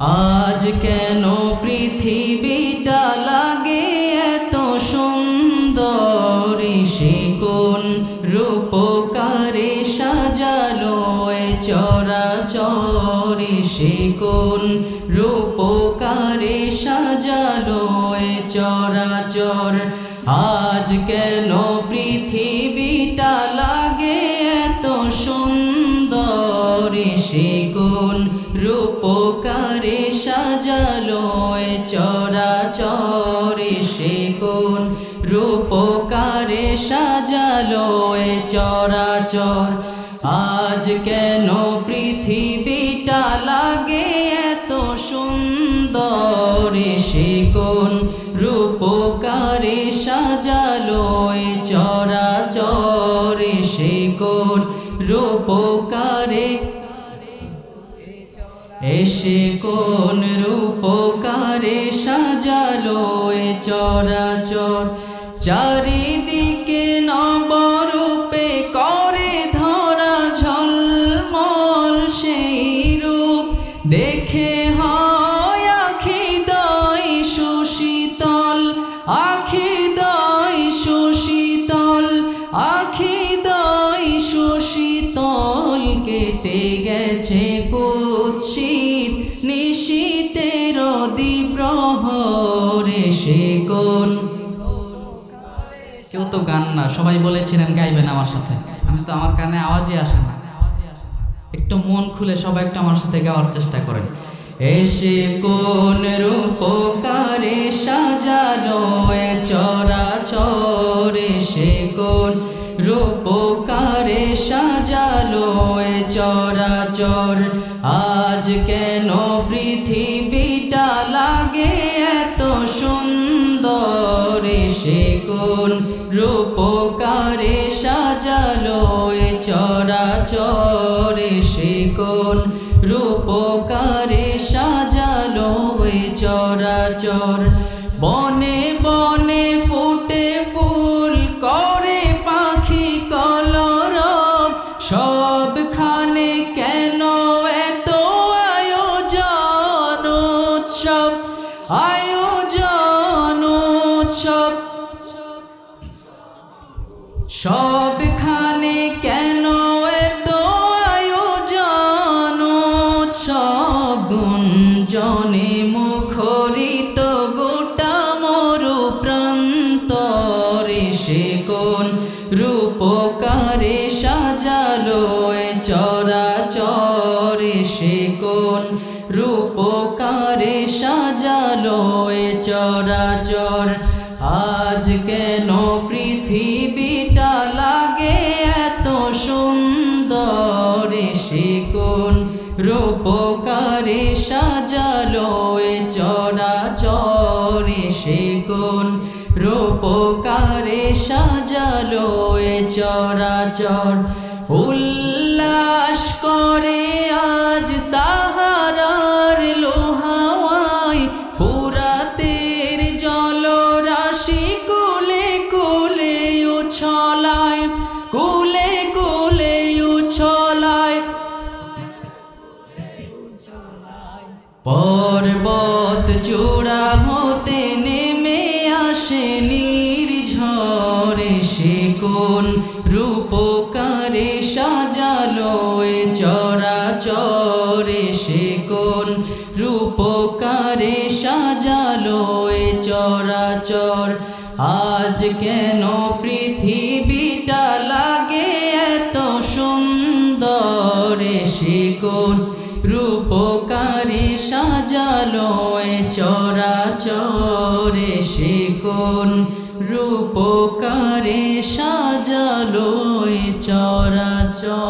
আজ কেন পৃথিবীটা লাগে এত সুন্দর, সে কোন রূপকারে সাজালো এ চরাচর, সে কোন রূপকারে সাজালো এ চরাচর। আজ কেন পৃথিবীটা লাগে এত সুন্দর, সে কোন রূপকারে সাজালো এ চরাচর, সে কোন রূপকারে সাজালো এ চরাচর। আজ কেন পৃথিবীটা লাগে এত সুন্দর, সে কোন রূপকারে সাজালো এ চরাচর, সে কোন রূপকারে এসে কোন রূপকারে সাজালো এ চরাচর। চারিদিকে নবরূপে করে ধরা ঝলমল, সেই রূপ দেখে হয় আখিদয় সুশীতল, আখিদয় সুশীতল, আখিদয় সুশীতল। কেটে গেছে কুৎসিত নিশীতের দ্বিপ্রহরে, সে কোন কেউ তো গান না, সবাই বলেছিলেন গাইবেন আমার সাথে, আমি তো আমার কানে আওয়াজই আসে না। একটু মন খুলে সবাই একটু আমার সাথে গাওয়ার চেষ্টা করেন। এসে কোন রূপকারে সাজালো এ চরাচর, সে কোন রূপকারে সাজালো এ চরাচর। আজ কেন পৃথিবীটা লাগে এত সুন্দর, সে কোন রূপকারে সাজালো এ চরাচর, সে কোন রূপকারে সাজালো এ চরাচর। বনে বনে ফুটে ফুল করে পাখি কলরব, সবখানে কেন এত আয়োজন উৎসব, আয়োজন উৎসব। সবখানে কেন এত আয়োজন উৎসব, গুঞ্জনে মুখরিত গোটা মরু প্রান্তরে, সে কোন রূপকারে সাজালো এ চরাচর, সে কোন রূপকারে সাজালো এ চরাচর। আজ কেন পৃথিবীটা লাগে এত সুন্দর, সে কোন রূপকারে সাজালো এ চরাচর, সে কোন রূপকারে সাজালো এ চরাচর। উল্লাস করে আজ সাহারার লোহাওয়ায়, ফুরাতের জলরাশি কুলে কুলে উছলায়, কুলে কুলে উছলায়। পর্বত চূড়া হতে নেমে আসে নির্ঝরে, সে কোন রূপকারে সাজালো এ চরাচর, সে কোন রূপকারে সাজালো এ চরাচর। আজ কেন পৃথিবীটা লাগে এত সুন্দর, সে কোন রূপকারে সাজালো এ চরাচর, সে কোন রূপকারে সাজালো এ চরাচর।